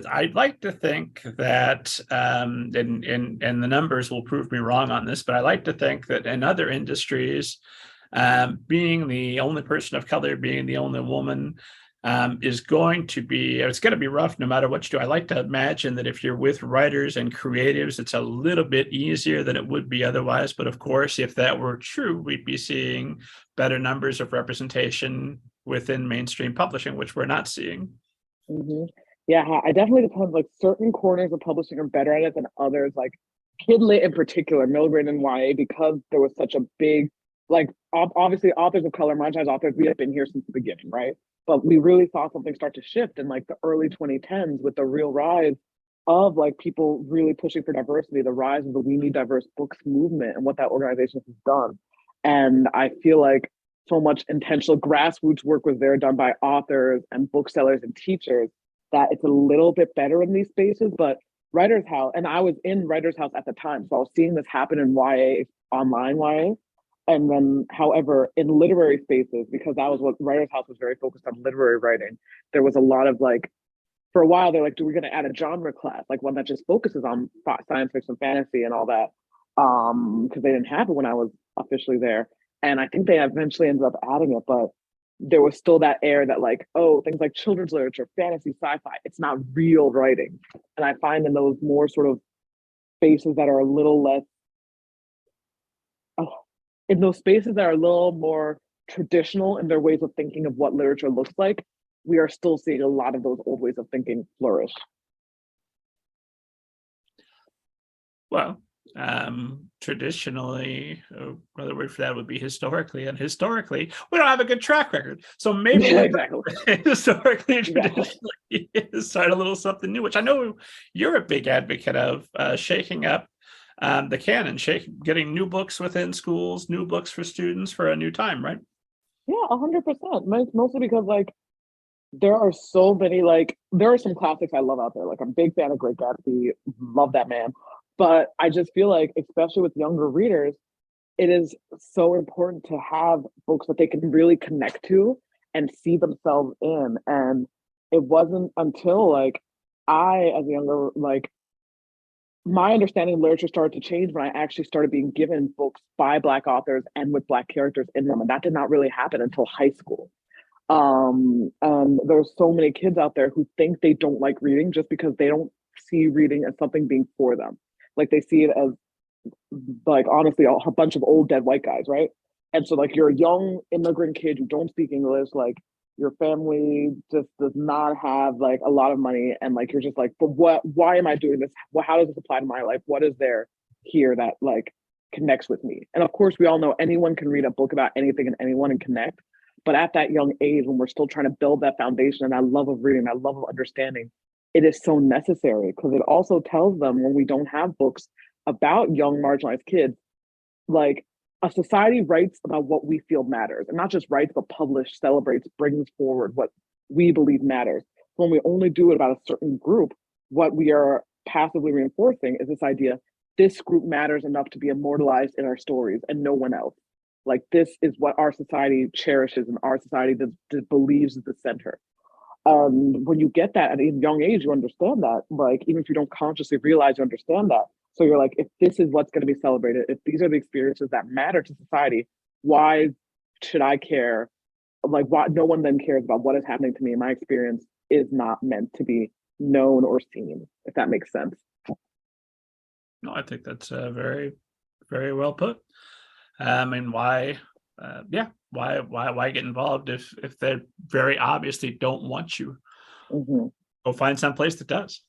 I'd like to think that, and the numbers will prove me wrong on this, but I like to think that in other industries, being the only person of color, being the only woman, is going to be, it's going to be rough no matter what you do. I like to imagine that if you're with writers and creatives, it's a little bit easier than it would be otherwise. But of course, if that were true, we'd be seeing better numbers of representation within mainstream publishing, which we're not seeing. Hmm. Yeah, I definitely depends. Like certain corners of publishing are better at it than others. Like Kid Lit in particular, middle grade and YA, because there was such a big, like obviously authors of color, marginalized authors, we have been here since the beginning, right? But we really saw something start to shift in like the early 2010s with the real rise of like people really pushing for diversity, the rise of the We Need Diverse Books movement and what that organization has done. And I feel like so much intentional grassroots work was there done by authors and booksellers and teachers that it's a little bit better in these spaces. But Writer's House, and I was in Writer's House at the time, so I was seeing this happen in YA, online YA. And then, however, in literary spaces, because that was what Writer's House was very focused on, literary writing, there was a lot of like, for a while, they're like, do we going to add a genre class, like one that just focuses on science fiction, fantasy, and all that? Because they didn't have it when I was officially there. And I think they eventually ended up adding it, but there was still that air that like, oh, things like children's literature, fantasy, sci-fi, it's not real writing. And I find in those more sort of spaces that are a little less, oh, in those spaces that are a little more traditional in their ways of thinking of what literature looks like, we are still seeing a lot of those old ways of thinking flourish. Well, traditionally, another word for that would be historically, and historically, we don't have a good track record. So maybe Exactly. historically and traditionally start a little something new, which I know you're a big advocate of, shaking up the canon, getting new books within schools, new books for students for a new time, right? Yeah, 100%. Mostly because like there are so many, like there are some classics I love out there. Like I'm a big fan of Great Gatsby, love that man. But I just feel like, especially with younger readers, it is so important to have books that they can really connect to and see themselves in. And it wasn't until like I, as a younger, like my understanding of literature started to change when I actually started being given books by Black authors and with Black characters in them. And that did not really happen until high school. And there's so many kids out there who think they don't like reading just because they don't see reading as something being for them. Like they see it as like honestly a bunch of old dead white guys, right? And so like you're a young immigrant kid who don't speak English, like your family just does not have like a lot of money, and like you're just like, but what? Why am I doing this? Well, how does this apply to my life? What is there here that like connects with me? And of course, we all know anyone can read a book about anything and anyone and connect. But at that young age, when we're still trying to build that foundation and that love of reading, that love of understanding, it is so necessary because it also tells them when we don't have books about young marginalized kids, like a society writes about what we feel matters, and not just writes, but publishes, celebrates, brings forward what we believe matters. So when we only do it about a certain group, what we are passively reinforcing is this idea: this group matters enough to be immortalized in our stories and no one else. Like this is what our society cherishes and our society that believes is the center. When you get that at a young age, you understand that. Like even if you don't consciously realize you understand that. So you're like, if this is what's going to be celebrated, if these are the experiences that matter to society, why should I care? Like, why no one then cares about what is happening to me? My experience is not meant to be known or seen, if that makes sense. No, I think that's very, very well put. And why, yeah, why get involved if they very obviously don't want you? Mm-hmm. Go find some place that does.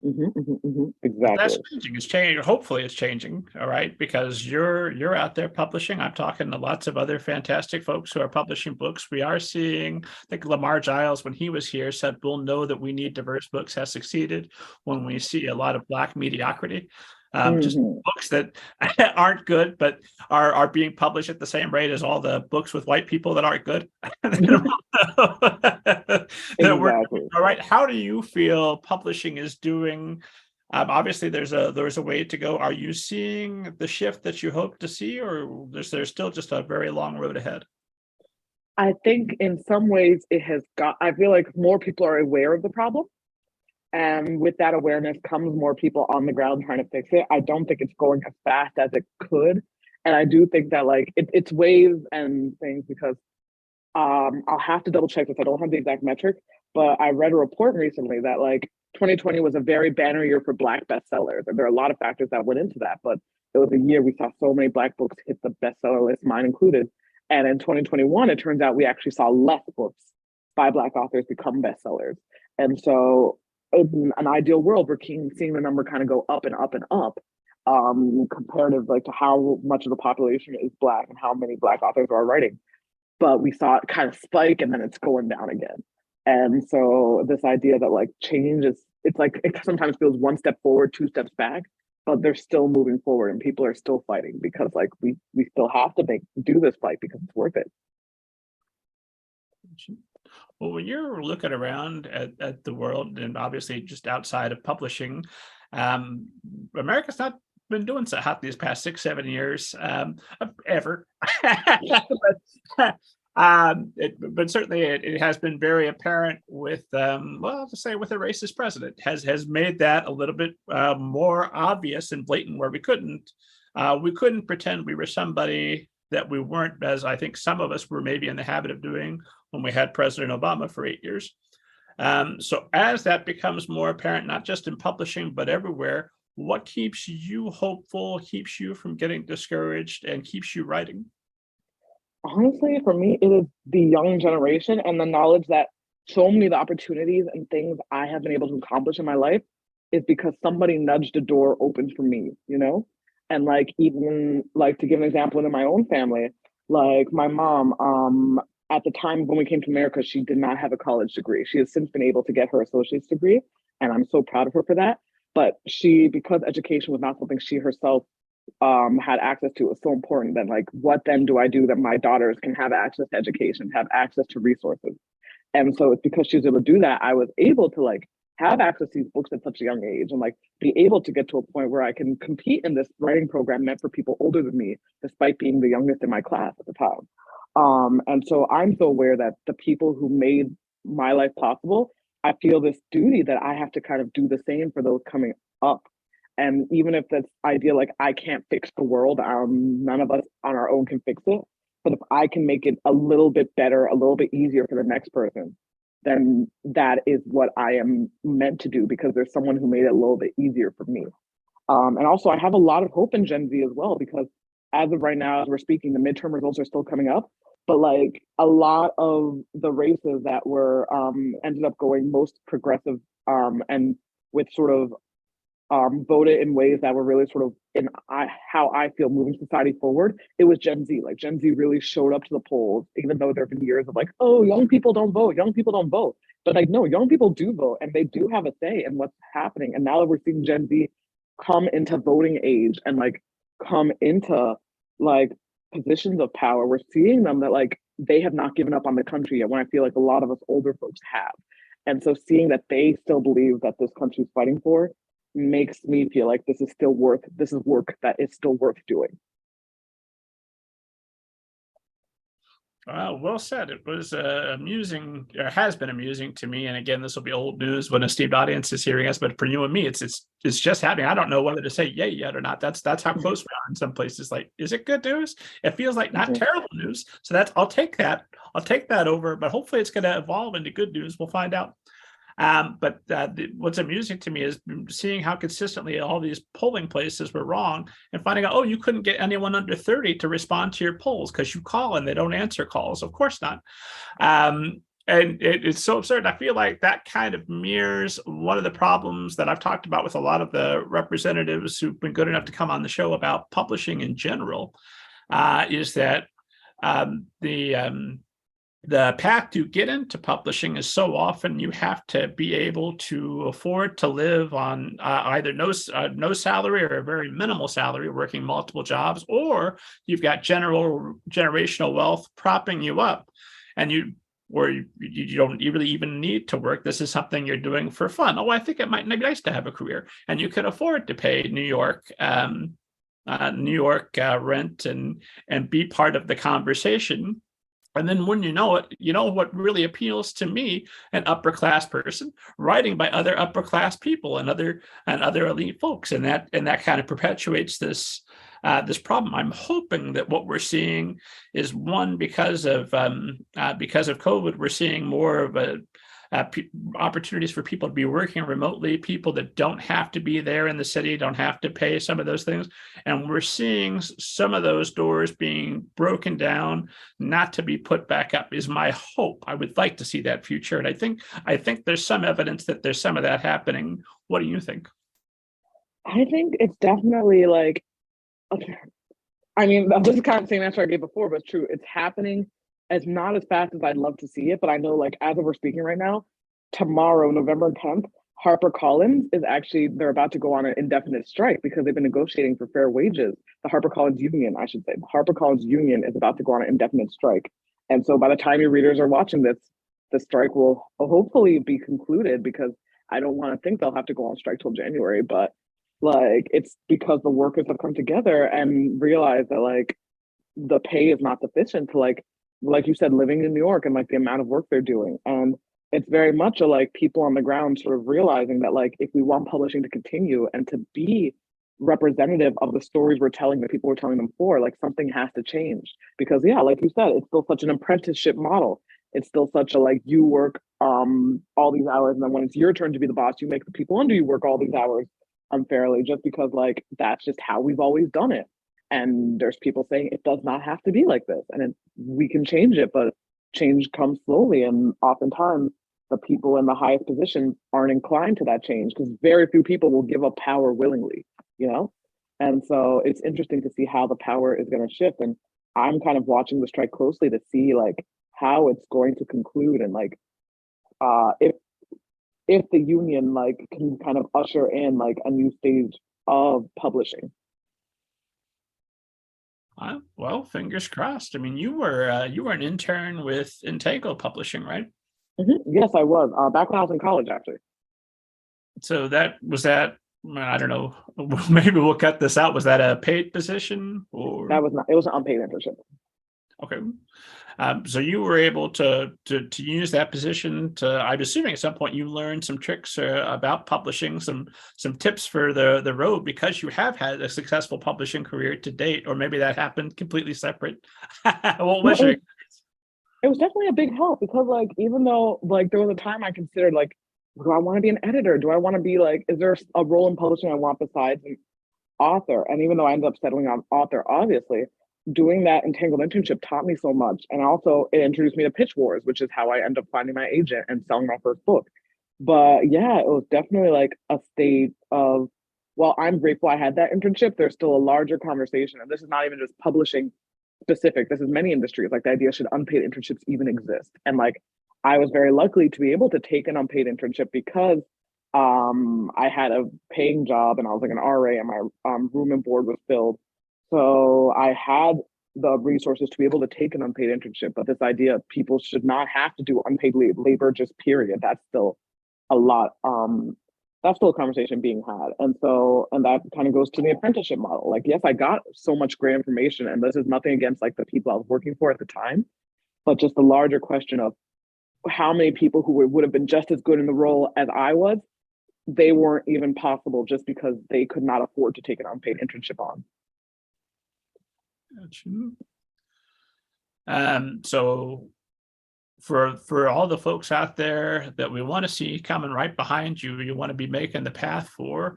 Mm-hmm, mm-hmm, mm-hmm. But that's Exactly. changing. It's changing. Hopefully, it's changing. All right, because you're out there publishing. I'm talking to lots of other fantastic folks who are publishing books. We are seeing. I think Lamar Giles, when he was here, said we'll know that We Need Diverse Books has succeeded when we see a lot of Black mediocrity. Just Mm-hmm. books that aren't good, but are being published at the same rate as all the books with white people that aren't good. That we're Exactly. all right. How do you feel publishing is doing? Obviously, there's a way to go. Are you seeing the shift that you hope to see, or there's still just a very long road ahead? I think in some ways it has got, I feel like more people are aware of the problem. And with that awareness comes more people on the ground trying to fix it. I don't think it's going as fast as it could. And I do think that like it's waves and things because I'll have to double check this. I don't have the exact metric, but I read a report recently that like 2020 was a very banner year for Black bestsellers. And there are a lot of factors that went into that, but it was a year we saw so many Black books hit the bestseller list, mine included. And in 2021, it turns out we actually saw less books by Black authors become bestsellers. And so in an ideal world, we're seeing the number kind of go up and up and up, comparative like to how much of the population is Black and how many Black authors are writing. But we saw it kind of spike and then it's going down again. And so this idea that like change is, it's like, it sometimes feels one step forward, two steps back, but they're still moving forward and people are still fighting because like we still have to do this fight because it's worth it. Well, when you're looking around at the world and obviously just outside of publishing, America's not been doing so hot these past 6-7 years ever. But certainly it has been very apparent with well, to say with a racist president has made that a little bit more obvious and blatant where we couldn't pretend we were somebody that we weren't, as I think some of us were maybe in the habit of doing when we had President Obama for 8 years. So as that becomes more apparent, not just in publishing, but everywhere, what keeps you hopeful, keeps you from getting discouraged, and keeps you writing? Honestly, for me, it is the young generation and the knowledge that so many of the opportunities and things I have been able to accomplish in my life is because somebody nudged a door open for me, you know? And like, even like to give an example in my own family, like my mom, at the time when we came to America, she did not have a college degree. She has since been able to get her associate's degree, and I'm so proud of her for that. But she, because education was not something she herself had access to, it was so important that like, what then do I do that my daughters can have access to education, have access to resources? And so it's because she was able to do that, I was able to like have access to these books at such a young age and like be able to get to a point where I can compete in this writing program meant for people older than me, despite being the youngest in my class at the time. And so I'm so aware that the people who made my life possible, I feel this duty that I have to kind of do the same for those coming up. And even if this idea like I can't fix the world, none of us on our own can fix it. But if I can make it a little bit better, a little bit easier for the next person, then that is what I am meant to do because there's someone who made it a little bit easier for me. And also I have a lot of hope in Gen Z as well, because as of right now, as we're speaking, the midterm results are still coming up. But like a lot of the races that were ended up going most progressive and with sort of voted in ways that were really sort of in how I feel moving society forward, it was Gen Z. Like Gen Z really showed up to the polls, even though there have been years of like, oh, young people don't vote, young people don't vote. But like, no, young people do vote and they do have a say in what's happening. And now that we're seeing Gen Z come into voting age and like come into like positions of power, we're seeing them that like they have not given up on the country yet, when I feel like a lot of us older folks have. And so seeing that they still believe that this country is fighting for makes me feel like this is work that is still worth doing. Well said. It was amusing, or has been amusing to me. And again, this will be old news when a esteemed audience is hearing us. But for you and me, it's just happening. I don't know whether to say yay yet or not. That's how close we are in some places. Like, is it good news? It feels like not terrible news. So I'll take that. I'll take that over. But hopefully, it's going to evolve into good news. We'll find out. But what's amusing to me is seeing how consistently all these polling places were wrong and finding out, oh, you couldn't get anyone under 30 to respond to your polls because you call and they don't answer calls. Of course not. And it's so absurd. I feel like that kind of mirrors one of the problems that I've talked about with a lot of the representatives who've been good enough to come on the show about publishing in general, is that the path to get into publishing is so often you have to be able to afford to live on either no salary or a very minimal salary, working multiple jobs, or you've got generational wealth propping you up, and you don't really even need to work. This is something you're doing for fun. Oh, I think it might be nice to have a career, and you can afford to pay New York rent and be part of the conversation. And then when you know it, you know what really appeals to me, an upper class person writing by other upper class people and other elite folks, and that kind of perpetuates this problem. I'm hoping that what we're seeing is, one, because of COVID, we're seeing more of opportunities for people to be working remotely, people that don't have to be there in the city, don't have to pay some of those things. And we're seeing some of those doors being broken down, not to be put back up, is my hope. I would like to see that future. And I think there's some evidence that there's some of that happening. What do you think? I think it's definitely like, okay, I mean, this is kind of the same answer I gave before, but it's true. It's happening. It's not as fast as I'd love to see it, but I know, like, as we're speaking right now, tomorrow, November 10th, HarperCollins is actually, they're about to go on an indefinite strike because they've been negotiating for fair wages. The HarperCollins union, I should say, the HarperCollins union is about to go on an indefinite strike. And so by the time your readers are watching this, the strike will hopefully be concluded, because I don't want to think they'll have to go on strike till January, but like, it's because the workers have come together and realized that, like, the pay is not sufficient to, like you said, living in New York and like the amount of work they're doing. And it's very much a, like, people on the ground sort of realizing that, like, if we want publishing to continue and to be representative of the stories we're telling, the people we're telling them for, like, something has to change. Because yeah, like you said, it's still such an apprenticeship model. It's still such a, like, you work all these hours, and then when it's your turn to be the boss, you make the people under you work all these hours unfairly, just because, like, that's just how we've always done it. And there's people saying it does not have to be like this, and we can change it, but change comes slowly, and oftentimes the people in the highest positions aren't inclined to that change, because very few people will give up power willingly, you know. And so it's interesting to see how the power is going to shift, and I'm kind of watching the strike closely to see, like, how it's going to conclude, and like, if the union, like, can kind of usher in, like, a new stage of publishing. Well, fingers crossed. I mean, you were an intern with Entangled Publishing, right? Yes, I was, back when I was in college, actually. So that, I don't know, maybe we'll cut this out. Was that a paid position, or? That was not, it was an unpaid internship. Okay. So you were able to use that position to, I'm assuming at some point you learned some tricks about publishing, some tips for the road, because you have had a successful publishing career to date, or maybe that happened completely separate. What was your? It was definitely a big help, because, like, even though, like, there was a time I considered, like, do I want to be an editor? Do I want to be, like, is there a role in publishing I want besides an author? And even though I ended up settling on author, obviously, doing that Entangled internship taught me so much. And also it introduced me to pitch wars, which is how I ended up finding my agent and selling my first book. But yeah, it was definitely like a state of, well, I'm grateful I had that internship, there's still a larger conversation. And this is not even just publishing specific, this is many industries. Like, the idea, should unpaid internships even exist? And like, I was very lucky to be able to take an unpaid internship, because I had a paying job and I was like an RA, and my room and board was filled. So I had the resources to be able to take an unpaid internship. But this idea of people should not have to do unpaid labor, just period, that's still a lot. That's still a conversation being had. And so, and that kind of goes to the apprenticeship model. Like, yes, I got so much great information, and this is nothing against, like, the people I was working for at the time, but just the larger question of how many people who would have been just as good in the role as I was, they weren't even possible just because they could not afford to take an unpaid internship on. So for all the folks out there that we want to see coming right behind you, you want to be making the path for,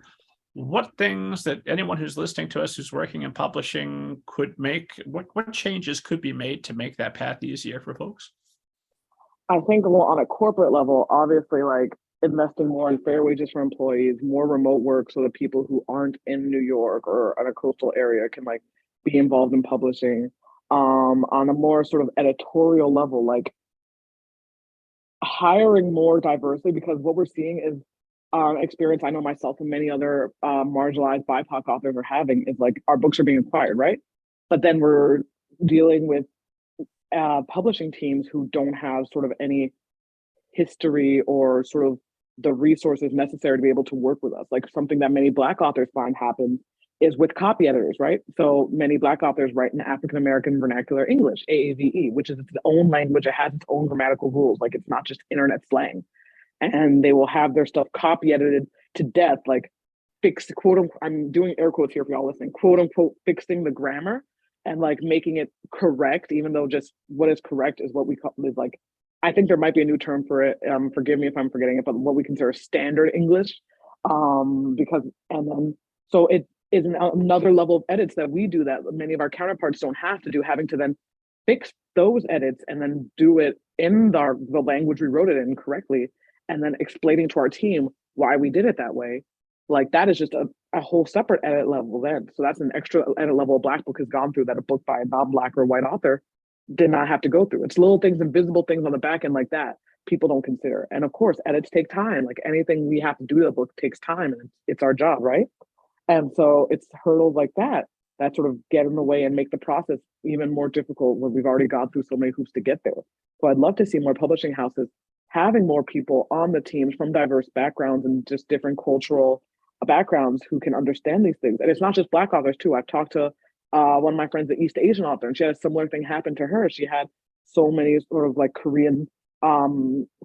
what things that anyone who's listening to us who's working in publishing could make, what changes could be made to make that path easier for folks? I think, well, on a corporate level, obviously, like, investing more in fair wages for employees, more remote work, so that people who aren't in New York or in a coastal area can, like, be involved in publishing. On a more sort of editorial level, like, hiring more diversity, because what we're seeing is experience I know myself and many other marginalized BIPOC authors are having, is like, our books are being acquired, right? But then we're dealing with publishing teams who don't have sort of any history or sort of the resources necessary to be able to work with us. Like, something that many Black authors find happens is with copy editors, right? So many Black authors write in African American vernacular English, AAVE, which is its own language. It has its own grammatical rules. Like it's not just internet slang. And they will have their stuff copy edited to death, like fix quote unquote, I'm doing air quotes here for y'all listening, quote unquote, fixing the grammar and like making it correct, even though just what is correct is what we call is like, I think there might be a new term for it. Forgive me if I'm forgetting it, but what we consider standard English. Because, and then, so it is another level of edits that we do that many of our counterparts don't have to do, having to then fix those edits and then do it in the language we wrote it in correctly, and then explaining to our team why we did it that way. Like that is just a whole separate edit level then. So that's an extra edit level a Black book has gone through that a book by a non-Black or white author did not have to go through. It's little things, invisible things on the back end like that people don't consider. And of course, edits take time. Like anything we have to do to the book takes time, and it's our job, right? And so it's hurdles like that that sort of get in the way and make the process even more difficult when we've already gone through so many hoops to get there. So I'd love to see more publishing houses having more people on the teams from diverse backgrounds and just different cultural backgrounds who can understand these things. And it's not just Black authors too. I've talked to one of my friends, the East Asian author, and she had a similar thing happen to her. She had so many sort of like Korean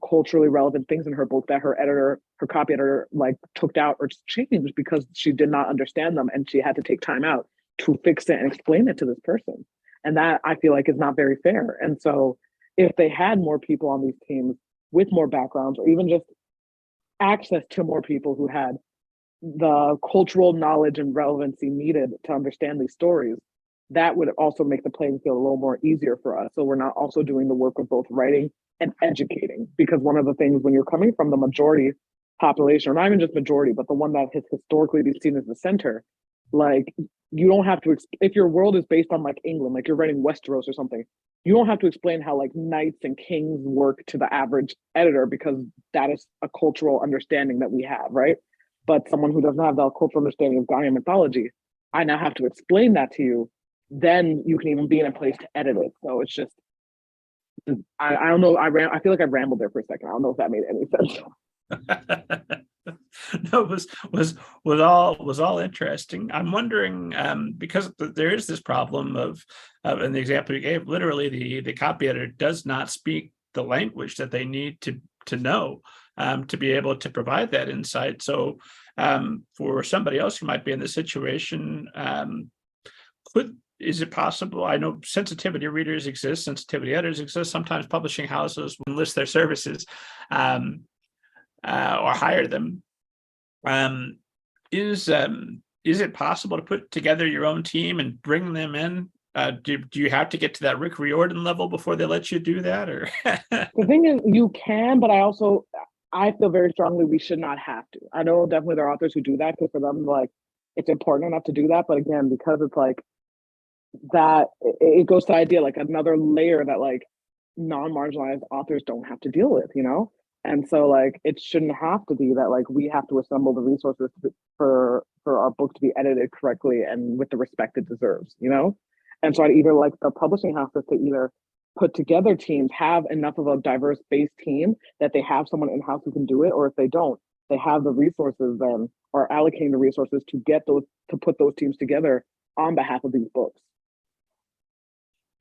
culturally relevant things in her book that her copy editor like took out or changed because she did not understand them, and she had to take time out to fix it and explain it to this person. And that I feel like is not very fair. And so if they had more people on these teams with more backgrounds, or even just access to more people who had the cultural knowledge and relevancy needed to understand these stories, that would also make the playing field a little more easier for us. So we're not also doing the work of both writing and educating, because one of the things when you're coming from the majority population, or not even just majority, but the one that has historically been seen as the center, like you don't have to, if your world is based on like England, like you're writing Westeros or something, you don't have to explain how like knights and kings work to the average editor, because that is a cultural understanding that we have, right? But someone who doesn't have that cultural understanding of Ghanaian mythology, I now have to explain that to you. Then you can even be in a place to edit it. So it's just, I don't know. I feel like I rambled there for a second. I don't know if that made any sense. No, was all interesting. I'm wondering because there is this problem of in the example you gave, literally the copy editor does not speak the language that they need to know to be able to provide that insight. So for somebody else who might be in this situation, is it possible? I know sensitivity readers exist, sensitivity editors exist. Sometimes publishing houses will enlist their services or hire them. Is it possible to put together your own team and bring them in? Do you have to get to that Rick Riordan level before they let you do that? Or the thing is, you can, but I feel very strongly we should not have to. I know definitely there are authors who do that, because for them, like, it's important enough to do that. But again, because it's like that, it goes to the idea, like another layer that like non-marginalized authors don't have to deal with, you know? And so like, it shouldn't have to be that like we have to assemble the resources for our book to be edited correctly and with the respect it deserves, you know? And so I'd either like the publishing houses to either put together teams, have enough of a diverse base team that they have someone in-house who can do it, or if they don't, they have the resources then, or allocating the resources to get those, to put those teams together on behalf of these books.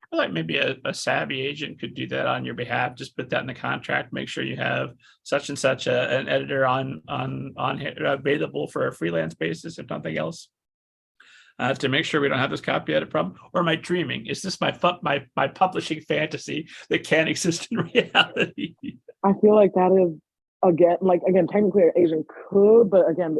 I feel like maybe a savvy agent could do that on your behalf. Just put that in the contract. Make sure you have such and such an editor on available for a freelance basis, if nothing else, to make sure we don't have this copy edit problem. Or am I dreaming? Is this my publishing fantasy that can't exist in reality? I feel like that is again technically an agent could, but again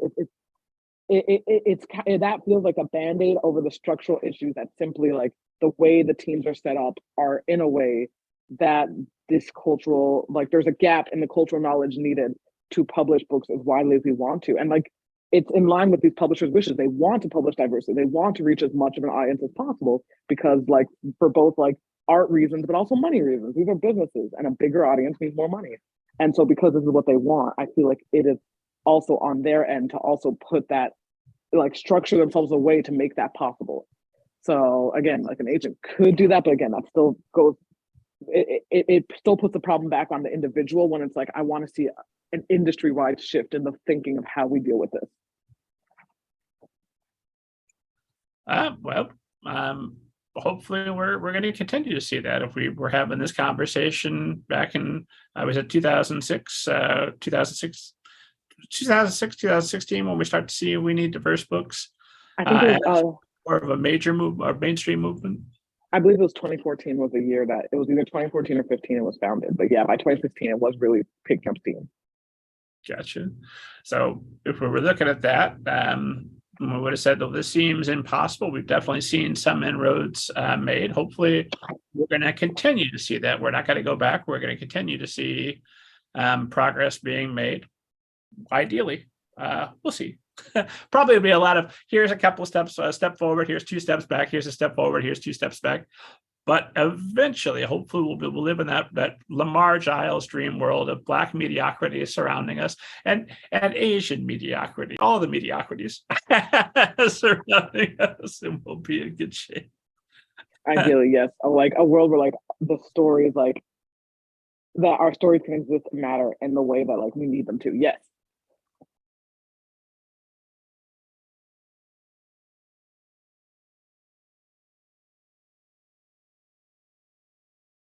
it's that feels like a band-aid over the structural issues that simply like the way the teams are set up are in a way that this cultural, like there's a gap in the cultural knowledge needed to publish books as widely as we want to. And like, it's in line with these publishers' wishes. They want to publish diversity. They want to reach as much of an audience as possible, because like for both like art reasons, but also money reasons. These are businesses, and a bigger audience means more money. And so because this is what they want, I feel like it is also on their end to also put that, like structure themselves a way to make that possible. So again, like an agent could do that, but again, that still goes, it still puts the problem back on the individual when it's like, I want to see an industry-wide shift in the thinking of how we deal with this. Well, hopefully we're going to continue to see that. If we were having this conversation back in, I was at 2006, 2016, when we start to see we need diverse books. I think it was, More of a major move or mainstream movement. I believe it was 2014 was the year that it was either 2014 or 15 it was founded. But yeah, by 2015 it was really picking up steam. Gotcha. So if we were looking at that, we would have said, though, this seems impossible. We've definitely seen some inroads made. Hopefully, we're going to continue to see that. We're not going to go back. We're going to continue to see progress being made. Ideally, we'll see. Probably will be a lot of, here's a couple of steps, a step forward, here's 2 steps back, here's a step forward, here's 2 steps back. But eventually, hopefully, we'll live in that Lamar Giles dream world of Black mediocrity surrounding us, and Asian mediocrity, all the mediocrities surrounding us, and we'll be in good shape. Ideally, yes. Like a world where like the stories, like that our stories can exist and matter in the way that like we need them to. Yes,